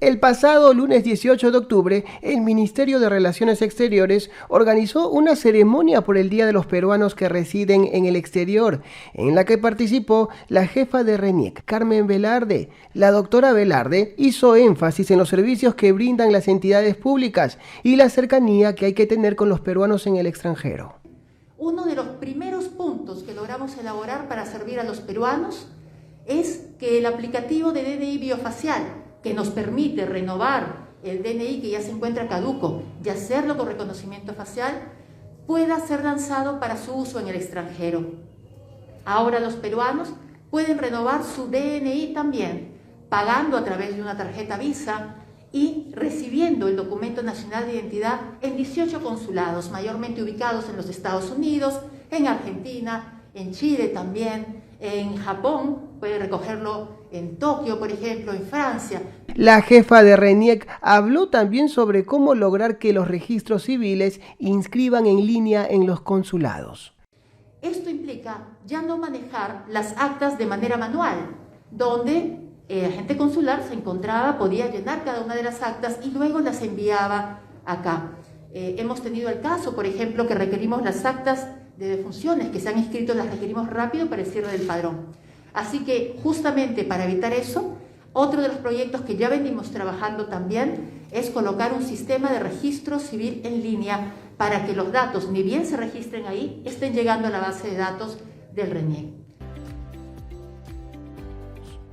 El pasado lunes 18 de octubre, el Ministerio de Relaciones Exteriores organizó una ceremonia por el Día de los Peruanos que residen en el exterior, en la que participó la jefa de RENIEC, Carmen Velarde. La doctora Velarde hizo énfasis en los servicios que brindan las entidades públicas y la cercanía que hay que tener con los peruanos en el extranjero.
Uno de los primeros puntos que logramos elaborar para servir a los peruanos es que el aplicativo de DNI biofacial, que nos permite renovar el DNI que ya se encuentra caduco y hacerlo con reconocimiento facial, pueda ser lanzado para su uso en el extranjero. Ahora los peruanos pueden renovar su DNI también, pagando a través de una tarjeta Visa y recibiendo el documento nacional de identidad en 18 consulados, mayormente ubicados en los Estados Unidos, en Argentina, en Chile también, en Japón, puede recogerlo en Tokio, por ejemplo, en Francia.
La jefa de RENIEC habló también sobre cómo lograr que los registros civiles inscriban en línea en los consulados.
Esto implica ya no manejar las actas de manera manual, donde el agente consular se encontraba, podía llenar cada una de las actas y luego las enviaba acá. Hemos tenido el caso, por ejemplo, que requerimos las actas de defunciones que se han inscrito, las requerimos rápido para el cierre del padrón. Así que justamente para evitar eso, otro de los proyectos que ya venimos trabajando también es colocar un sistema de registro civil en línea para que los datos, ni bien se registren ahí, estén llegando a la base de datos del RENIEC.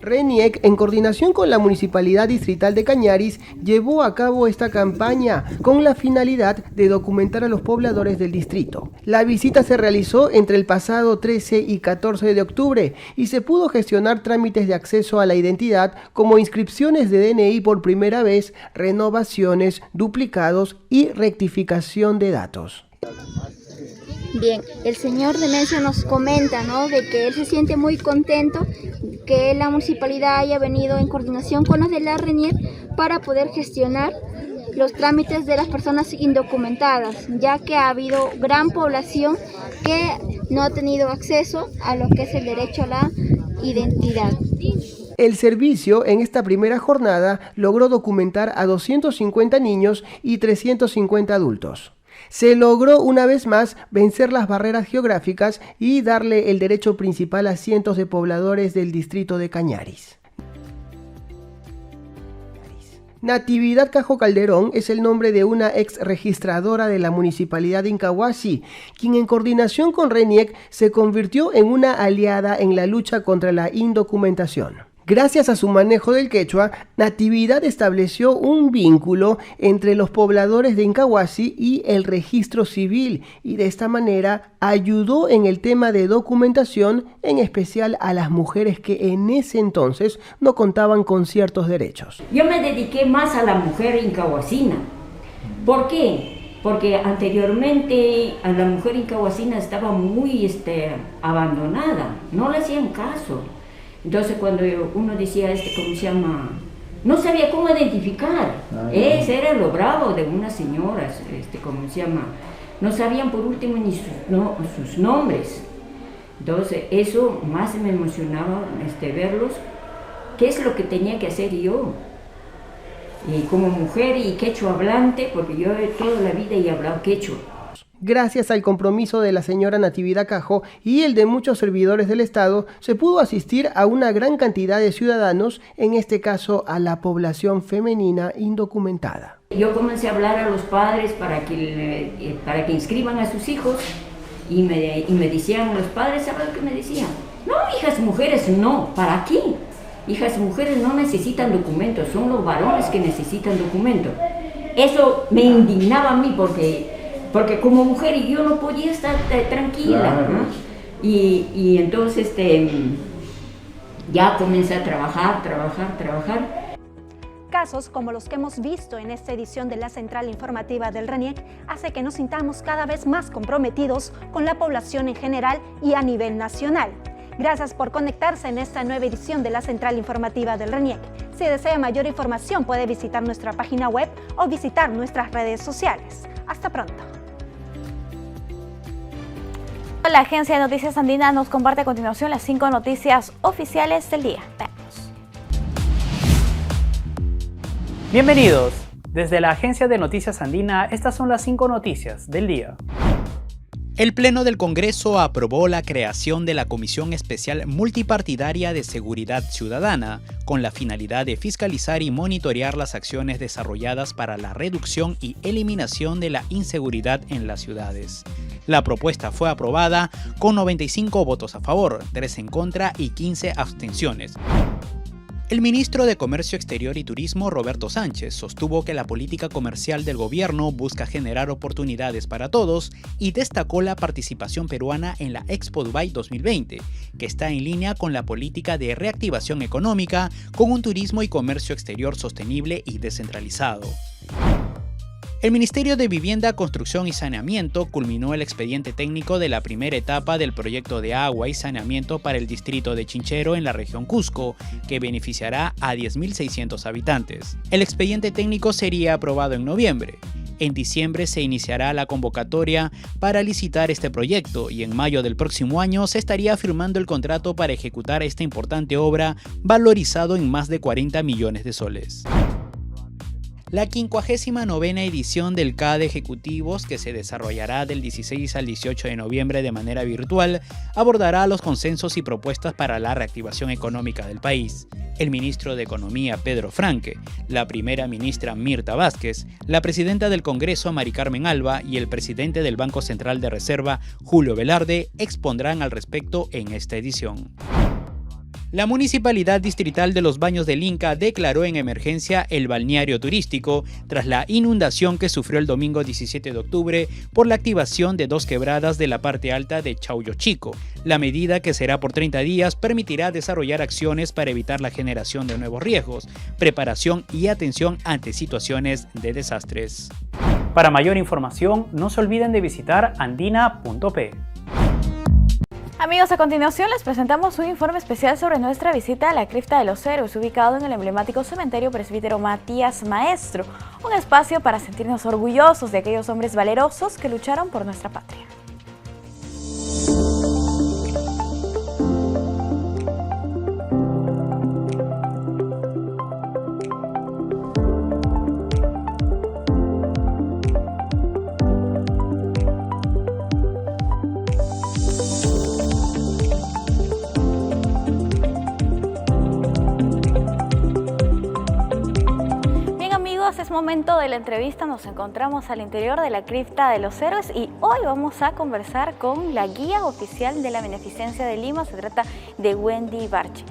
RENIEC, en coordinación con la Municipalidad Distrital de Cañaris, llevó a cabo esta campaña con la finalidad de documentar a los pobladores del distrito. La visita se realizó entre el pasado 13 y 14 de octubre y se pudo gestionar trámites de acceso a la identidad como inscripciones de DNI por primera vez, renovaciones, duplicados y rectificación de datos.
Bien, el señor Demencio nos comenta, ¿no?, de que él se siente muy contento que la municipalidad haya venido en coordinación con los de la RENIEC para poder gestionar los trámites de las personas indocumentadas, ya que ha habido gran población que no ha tenido acceso a lo que es el derecho a la identidad.
El servicio en esta primera jornada logró documentar a 250 niños y 350 adultos. Se logró una vez más vencer las barreras geográficas y darle el derecho principal a cientos de pobladores del distrito de Cañaris. Natividad Cajo Calderón es el nombre de una ex registradora de la municipalidad de Incahuasi, quien en coordinación con RENIEC se convirtió en una aliada en la lucha contra la indocumentación. Gracias a su manejo del quechua, Natividad estableció un vínculo entre los pobladores de Incahuasi y el registro civil y de esta manera ayudó en el tema de documentación, en especial a las mujeres que en ese entonces no contaban con ciertos derechos.
Yo me dediqué más a la mujer incahuasina. ¿Por qué? Porque anteriormente a la mujer incahuasina estaba muy abandonada, no le hacían caso. Entonces cuando uno decía, ¿cómo se llama? No sabía cómo identificar. Ese era lo bravo de unas señoras, ¿cómo se llama? No sabían por último ni sus nombres. Entonces eso más me emocionaba verlos. ¿Qué es lo que tenía que hacer yo? Y como mujer y quechua hablante, porque yo toda la vida he hablado quechua.
Gracias al compromiso de la señora Natividad Cajo y el de muchos servidores del Estado, se pudo asistir a una gran cantidad de ciudadanos, en este caso a la población femenina indocumentada.
Yo comencé a hablar a los padres para que inscriban a sus hijos Y me decían los padres, ¿sabes qué me decían? No, hijas mujeres no, ¿para qué? Hijas mujeres no necesitan documentos, son los varones que necesitan documentos. Eso me indignaba a mí porque como mujer yo no podía estar tranquila, claro, ¿no? Y entonces ya comencé a trabajar.
Casos como los que hemos visto en esta edición de la Central Informativa del RENIEC hace que nos sintamos cada vez más comprometidos con la población en general y a nivel nacional. Gracias por conectarse en esta nueva edición de la Central Informativa del RENIEC. Si desea mayor información puede visitar nuestra página web o visitar nuestras redes sociales. Hasta pronto.
La Agencia de Noticias Andina nos comparte a continuación las 5 noticias oficiales del día. Veamos.
Bienvenidos. Desde la Agencia de Noticias Andina, estas son las 5 noticias del día.
El Pleno del Congreso aprobó la creación de la Comisión Especial Multipartidaria de Seguridad Ciudadana, con la finalidad de fiscalizar y monitorear las acciones desarrolladas para la reducción y eliminación de la inseguridad en las ciudades. La propuesta fue aprobada con 95 votos a favor, 3 en contra y 15 abstenciones. El ministro de Comercio Exterior y Turismo, Roberto Sánchez, sostuvo que la política comercial del gobierno busca generar oportunidades para todos y destacó la participación peruana en la Expo Dubai 2020, que está en línea con la política de reactivación económica con un turismo y comercio exterior sostenible y descentralizado. El Ministerio de Vivienda, Construcción y Saneamiento culminó el expediente técnico de la primera etapa del proyecto de agua y saneamiento para el distrito de Chinchero en la región Cusco, que beneficiará a 10.600 habitantes. El expediente técnico sería aprobado en noviembre. En diciembre se iniciará la convocatoria para licitar este proyecto y en mayo del próximo año se estaría firmando el contrato para ejecutar esta importante obra valorizado en más de 40 millones de soles. La 59ª edición del CAD de Ejecutivos, que se desarrollará del 16 al 18 de noviembre de manera virtual, abordará los consensos y propuestas para la reactivación económica del país. El ministro de Economía, Pedro Franque, la primera ministra, Mirta Vázquez, la presidenta del Congreso, Mari Carmen Alba, y el presidente del Banco Central de Reserva, Julio Velarde, expondrán al respecto en esta edición. La Municipalidad Distrital de Los Baños del Inca declaró en emergencia el balneario turístico tras la inundación que sufrió el domingo 17 de octubre por la activación de 2 quebradas de la parte alta de Chaullo Chico. La medida, que será por 30 días, permitirá desarrollar acciones para evitar la generación de nuevos riesgos, preparación y atención ante situaciones de desastres.
Para mayor información, no se olviden de visitar andina.p.
Amigos, a continuación les presentamos un informe especial sobre nuestra visita a la Cripta de los Héroes, ubicado en el emblemático cementerio Presbítero Matías Maestro, un espacio para sentirnos orgullosos de aquellos hombres valerosos que lucharon por nuestra patria. Es momento de la entrevista, nos encontramos al interior de la Cripta de los Héroes y hoy vamos a conversar con la guía oficial de la Beneficencia de Lima, se trata de Wendy Barchi.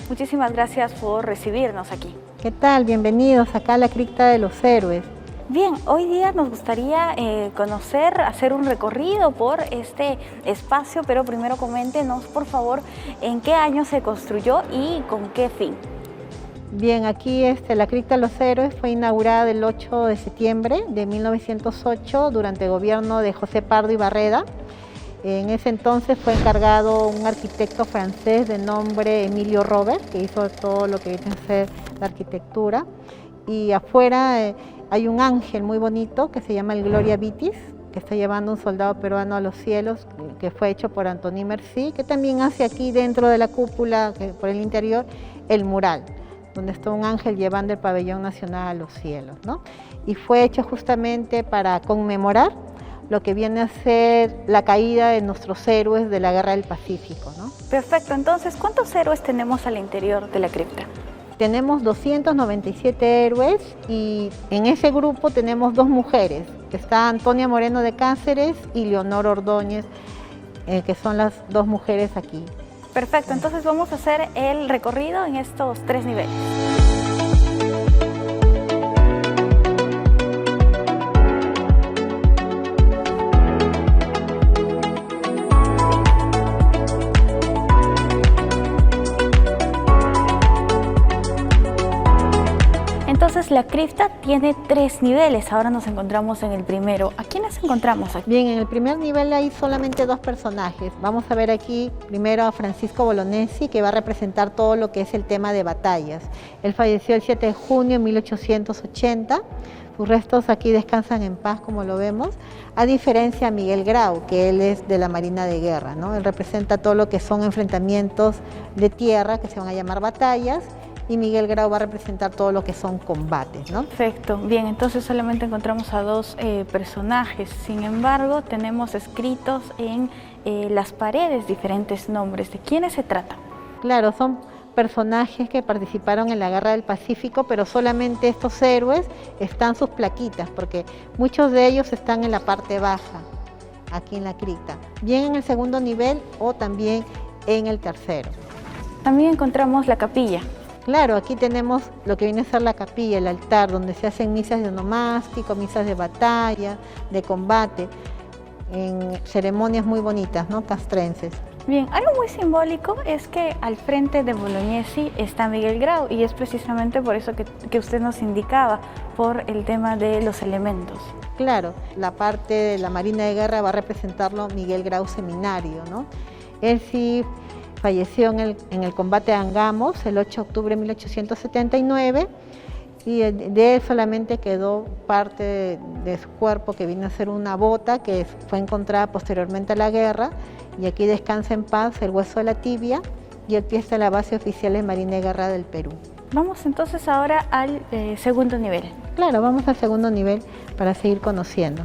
Muchísimas gracias por recibirnos aquí.
¿Qué tal? Bienvenidos acá a la Cripta de los Héroes.
Bien, hoy día nos gustaría conocer, hacer un recorrido por este espacio, pero primero coméntenos por favor en qué año se construyó y con qué fin.
Bien, aquí la Cripta de los Héroes fue inaugurada el 8 de septiembre de 1908 durante el gobierno de José Pardo y Barreda. En ese entonces fue encargado un arquitecto francés de nombre Emilio Robert, que hizo todo lo que viene a ser la arquitectura. Y afuera hay un ángel muy bonito que se llama el Gloria Vitis, que está llevando un soldado peruano a los cielos, que fue hecho por Antoni Merci, que también hace aquí dentro de la cúpula, por el interior, el mural, donde está un ángel llevando el pabellón nacional a los cielos, ¿no? Y fue hecho justamente para conmemorar lo que viene a ser la caída de nuestros héroes de la Guerra del Pacífico, ¿no?
Perfecto, entonces, ¿cuántos héroes tenemos al interior de la cripta?
Tenemos 297 héroes y en ese grupo tenemos 2 mujeres, que está Antonia Moreno de Cáceres y Leonor Ordóñez que son las dos mujeres aquí.
Perfecto, entonces vamos a hacer el recorrido en estos 3 niveles. Entonces la cripta tiene 3 niveles, ahora nos encontramos en el primero. ¿A quiénes encontramos aquí?
Bien, en el primer nivel hay solamente 2 personajes. Vamos a ver aquí primero a Francisco Bolognesi, que va a representar todo lo que es el tema de batallas. Él falleció el 7 de junio de 1880. Sus restos aquí descansan en paz, como lo vemos, a diferencia de Miguel Grau, que él es de la Marina de Guerra, ¿no? Él representa todo lo que son enfrentamientos de tierra, que se van a llamar batallas, y Miguel Grau va a representar todo lo que son combates, ¿no?
Perfecto, bien, entonces solamente encontramos a 2 personajes, sin embargo tenemos escritos en las paredes diferentes nombres. ¿De quiénes se trata?
Claro, son personajes que participaron en la Guerra del Pacífico, pero solamente estos héroes están sus plaquitas, porque muchos de ellos están en la parte baja, aquí en la cripta, bien en el segundo nivel o también en el tercero.
También encontramos la capilla.
Claro, aquí tenemos lo que viene a ser la capilla, el altar, donde se hacen misas de onomástico, misas de batalla, de combate, en ceremonias muy bonitas, ¿no? Castrenses.
Bien, algo muy simbólico es que al frente de Bolognesi está Miguel Grau, y es precisamente por eso que usted nos indicaba, por el tema de los elementos.
Claro, la parte de la Marina de Guerra va a representarlo Miguel Grau Seminario, ¿no? Él sí falleció en el combate de Angamos el 8 de octubre de 1879, y de él solamente quedó parte de su cuerpo, que viene a ser una bota que fue encontrada posteriormente a la guerra, y aquí descansa en paz el hueso de la tibia, y el pie está en la base oficial de Marina de Guerra del Perú.
Vamos entonces ahora al segundo nivel.
Claro, vamos al segundo nivel para seguir conociendo.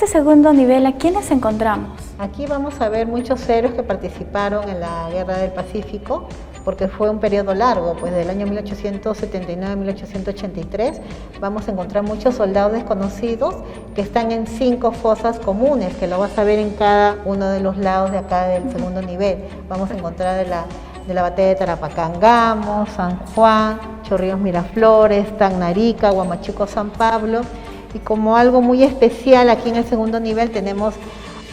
Segundo nivel, ¿a quiénes encontramos?
Aquí vamos a ver muchos héroes que participaron en la Guerra del Pacífico, porque fue un periodo largo, pues del año 1879 a 1883 vamos a encontrar muchos soldados desconocidos que están en 5 fosas comunes, que lo vas a ver en cada uno de los lados de acá del segundo nivel. Vamos a encontrar de la batalla de Tarapacá, Angamos, San Juan, Chorrillos Miraflores, Tacnarica, Huamachuco, San Pablo. Y como algo muy especial aquí en el segundo nivel tenemos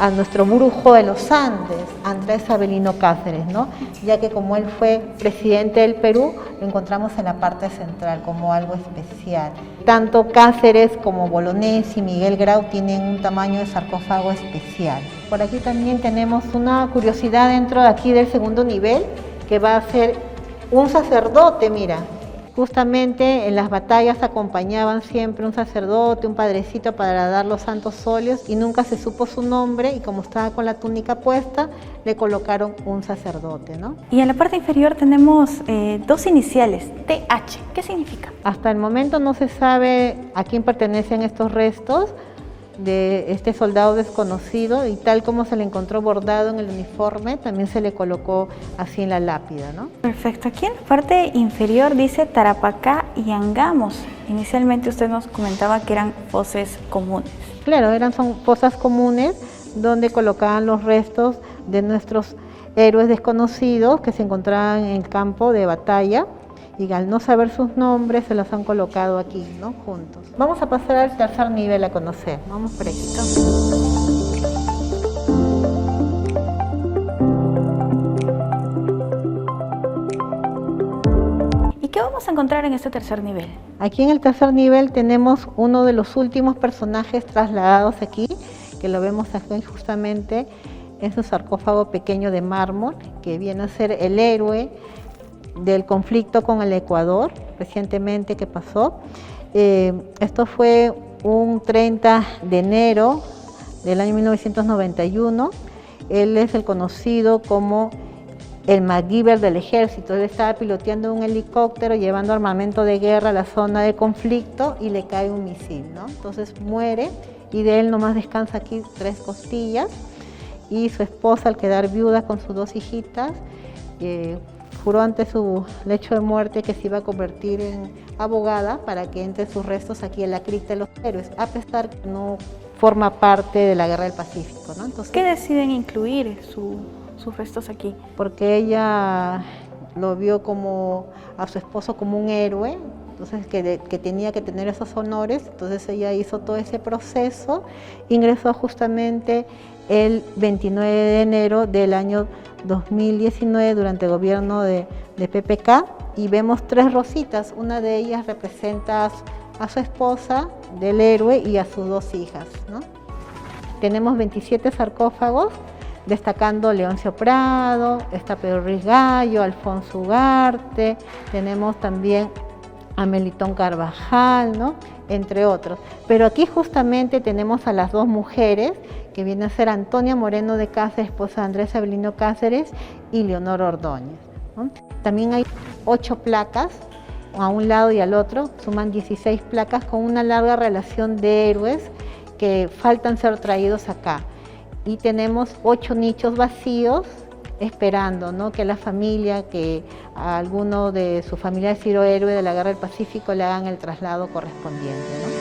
a nuestro brujo de los Andes, Andrés Avelino Cáceres, ¿no? Ya que como él fue presidente del Perú, lo encontramos en la parte central como algo especial. Tanto Cáceres como Bolognesi y Miguel Grau tienen un tamaño de sarcófago especial. Por aquí también tenemos una curiosidad dentro de aquí del segundo nivel, que va a ser un sacerdote, mira. Justamente en las batallas acompañaban siempre un sacerdote, un padrecito para dar los santos óleos, y nunca se supo su nombre, y como estaba con la túnica puesta, le colocaron un sacerdote, ¿no?
Y en la parte inferior tenemos 2 iniciales, TH. ¿Qué significa?
Hasta el momento no se sabe a quién pertenecen estos restos de este soldado desconocido, y tal como se le encontró bordado en el uniforme, también se le colocó así en la lápida, ¿no?
Perfecto. Aquí en la parte inferior dice Tarapacá y Angamos. Inicialmente usted nos comentaba que eran fosas comunes.
Claro, son fosas comunes donde colocaban los restos de nuestros héroes desconocidos que se encontraban en el campo de batalla, y al no saber sus nombres se los han colocado aquí, ¿no? Juntos. Vamos a pasar al tercer nivel a conocer. Vamos por ahí.
¿Y qué vamos a encontrar en este tercer nivel?
Aquí en el tercer nivel tenemos uno de los últimos personajes trasladados aquí, que lo vemos aquí justamente en su sarcófago pequeño de mármol, que viene a ser el héroe del conflicto con el Ecuador recientemente que pasó. Esto fue un 30 de enero del año 1991. Él es el conocido como el MacGyver del ejército. Él estaba piloteando un helicóptero llevando armamento de guerra a la zona de conflicto y le cae un misil, ¿no? Entonces muere, y de él nomás descansa aquí 3 costillas. y su esposa, al quedar viuda con sus 2 hijitas, juró ante su lecho de muerte que se iba a convertir en abogada para que entre sus restos aquí en la cripta de los héroes, a pesar que no forma parte de la Guerra del Pacífico, ¿no? Entonces,
¿qué deciden incluir sus restos aquí?
Porque ella lo vio como a su esposo como un héroe, entonces que tenía que tener esos honores, entonces ella hizo todo ese proceso, ingresó justamente el 29 de enero del año 2019 durante el gobierno de PPK, y vemos 3 rositas, una de ellas representa a su esposa del héroe y a sus 2 hijas, ¿no? Tenemos 27 sarcófagos, destacando Leoncio Prado, está Pedro Ruiz Gallo, Alfonso Ugarte, tenemos también a Melitón Carvajal, ¿no? Entre otros. Pero aquí justamente tenemos a las 2 mujeres, que vienen a ser Antonia Moreno de Cáceres, esposa de Andrés Avelino Cáceres, y Leonor Ordóñez, ¿no? También hay 8 placas, a un lado y al otro, suman 16 placas con una larga relación de héroes que faltan ser traídos acá. Y tenemos 8 nichos vacíos esperando, ¿no? Que la familia, que a alguno de sus familiares sido héroe de la Guerra del Pacífico le hagan el traslado correspondiente, ¿no?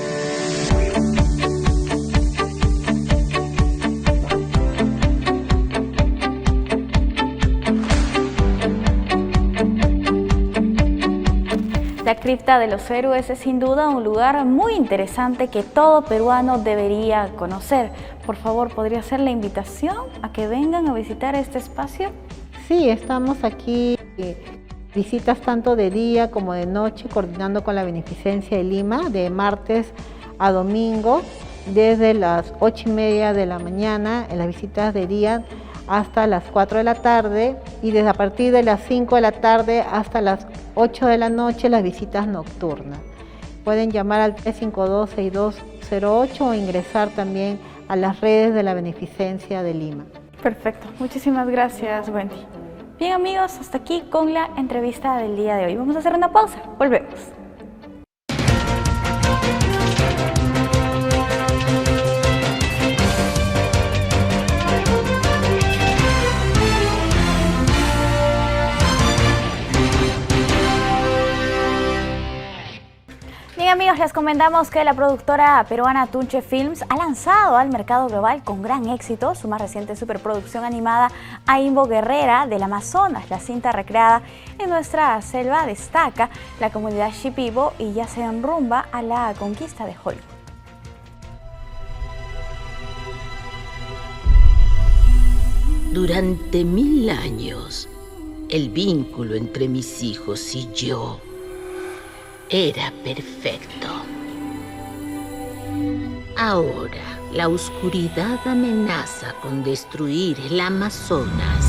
La cripta de los héroes es sin duda un lugar muy interesante que todo peruano debería conocer. Por favor, ¿podría hacer la invitación a que vengan a visitar este espacio?
Sí, estamos aquí, visitas tanto de día como de noche, coordinando con la Beneficencia de Lima, de martes a domingo, desde las 8:30 de la mañana en las visitas de día hasta las 4 de la tarde, y desde a partir de las 5 de la tarde hasta las 8 de la noche las visitas nocturnas. Pueden llamar al 352-6208 o ingresar también a las redes de la Beneficencia de Lima.
Perfecto, muchísimas gracias, Wendy. Bien amigos, hasta aquí con la entrevista del día de hoy. Vamos a hacer una pausa, volvemos. Bien amigos, les comentamos que la productora peruana Tunche Films ha lanzado al mercado global con gran éxito su más reciente superproducción animada Aimbo Guerrera del Amazonas. La cinta recreada en nuestra selva destaca la comunidad Shipibo y ya se enrumba a la conquista de Hollywood.
Durante 1000 años, el vínculo entre mis hijos y yo era perfecto. Ahora, la oscuridad amenaza con destruir el Amazonas.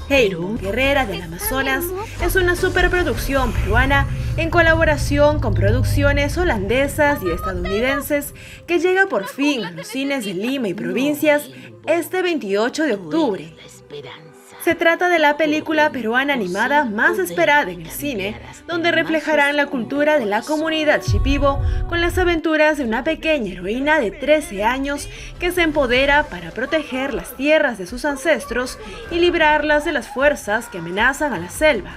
Aimbo Guerrera del Amazonas es una superproducción peruana en colaboración con producciones holandesas y estadounidenses que llega por fin a los cines de Lima y provincias este 28 de octubre. Se trata de la película peruana animada más esperada en el cine, donde reflejarán la cultura de la comunidad Shipibo con las aventuras de una pequeña heroína de 13 años que se empodera para proteger las tierras de sus ancestros y librarlas de las fuerzas que amenazan a la selva,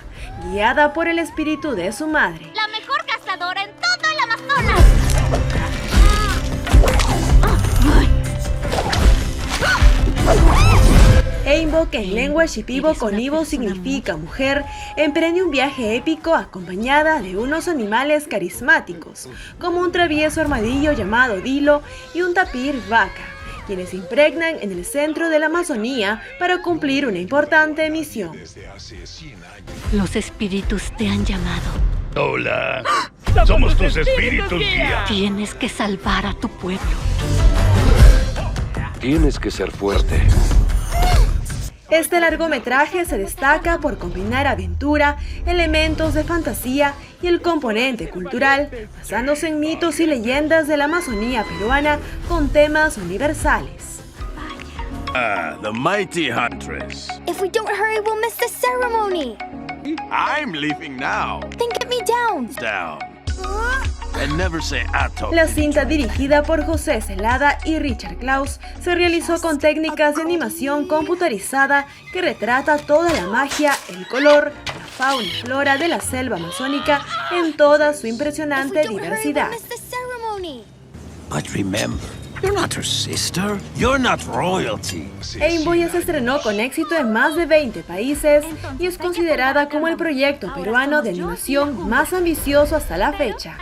guiada por el espíritu de su madre.
La mejor cazadora en todo el Amazonas.
Aimbo, que en lengua Shipibo con Ibo significa mujer, emprende un viaje épico acompañada de unos animales carismáticos, como un travieso armadillo llamado Dilo y un tapir vaca, quienes se impregnan en el centro de la Amazonía para cumplir una importante misión.
Los espíritus te han llamado.
Hola, somos tus espíritus guía.
Tienes que salvar a tu pueblo.
Tienes que ser fuerte.
Este largometraje se destaca por combinar aventura, elementos de fantasía y el componente cultural, basándose en mitos y leyendas de la Amazonía peruana con temas universales.
The mighty huntress.
If we don't hurry, we'll miss the ceremony.
I'm leaving now.
Then get me down.
Down. and never say atoll.
La cinta, dirigida por José Celada y Richard Klaus, se realizó con técnicas de animación computarizada que retrata toda la magia, el color, la fauna y flora de la selva amazónica en toda su impresionante diversidad.
But remember, you're not her sister. You're not royalty.
Aimbo ya se estrenó con éxito en más de 20 países y es considerada como el proyecto peruano de animación más ambicioso hasta la fecha.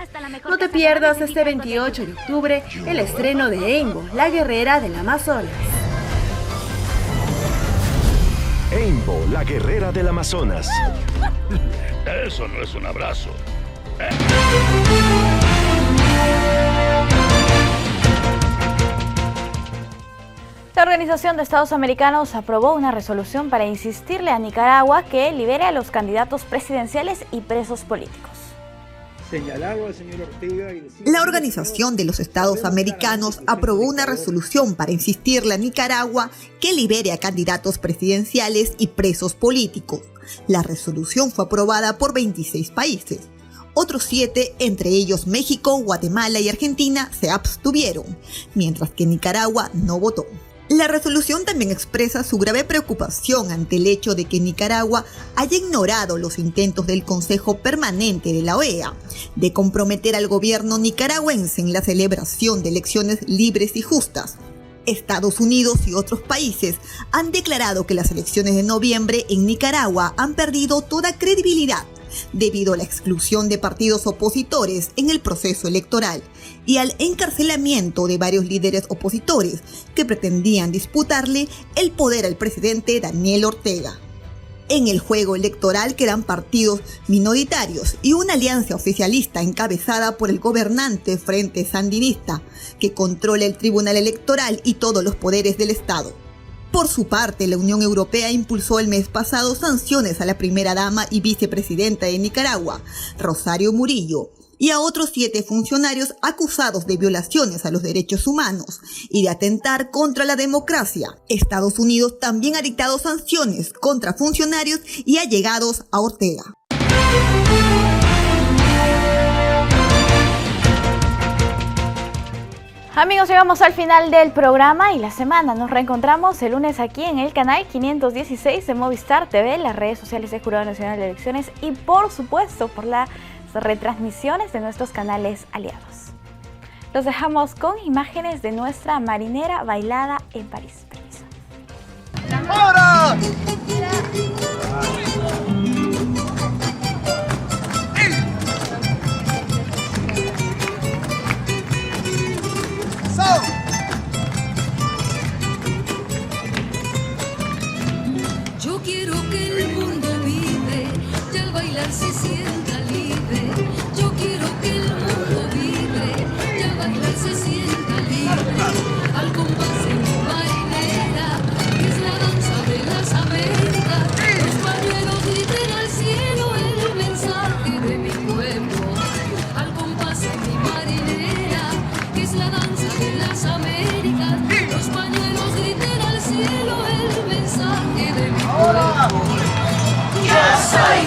No te pierdas este 28 de octubre el estreno de Aimbo, la guerrera del Amazonas.
Aimbo, la guerrera del Amazonas.
Eso no es un abrazo.
La Organización de Estados Americanos aprobó una resolución para insistirle a Nicaragua que libere a los candidatos presidenciales y presos políticos.
La Organización de los Estados Americanos aprobó una resolución para insistirle a Nicaragua que libere a candidatos presidenciales y presos políticos. La resolución fue aprobada por 26 países. Otros 7, entre ellos México, Guatemala y Argentina, se abstuvieron, mientras que Nicaragua no votó. La resolución también expresa su grave preocupación ante el hecho de que Nicaragua haya ignorado los intentos del Consejo Permanente de la OEA de comprometer al gobierno nicaragüense en la celebración de elecciones libres y justas. Estados Unidos y otros países han declarado que las elecciones de noviembre en Nicaragua han perdido toda credibilidad debido a la exclusión de partidos opositores en el proceso electoral y al encarcelamiento de varios líderes opositores que pretendían disputarle el poder al presidente Daniel Ortega. En el juego electoral quedan partidos minoritarios y una alianza oficialista encabezada por el gobernante Frente Sandinista, que controla el Tribunal Electoral y todos los poderes del Estado. Por su parte, la Unión Europea impulsó el mes pasado sanciones a la primera dama y vicepresidenta de Nicaragua, Rosario Murillo, y a otros 7 funcionarios acusados de violaciones a los derechos humanos y de atentar contra la democracia. Estados Unidos también ha dictado sanciones contra funcionarios y allegados a Ortega.
Amigos, llegamos al final del programa y la semana. Nos reencontramos el lunes aquí en el canal 516 de Movistar TV, las redes sociales del Jurado Nacional de Elecciones y por supuesto por las retransmisiones de nuestros canales aliados. Los dejamos con imágenes de nuestra marinera bailada en París. Permiso.
¡Ahora!
Yo quiero que el mundo vive y al bailar se sienta libre. Yo quiero que el mundo vive y al bailar se sienta libre. Al compás de mi marinera, que es la danza de las Américas. Los pañuelos griten al cielo el mensaje de mi pueblo. Al compás de mi marinera, que es la danza de las Américas. Los pañuelos griten al cielo el mensaje de mi pueblo. Yo soy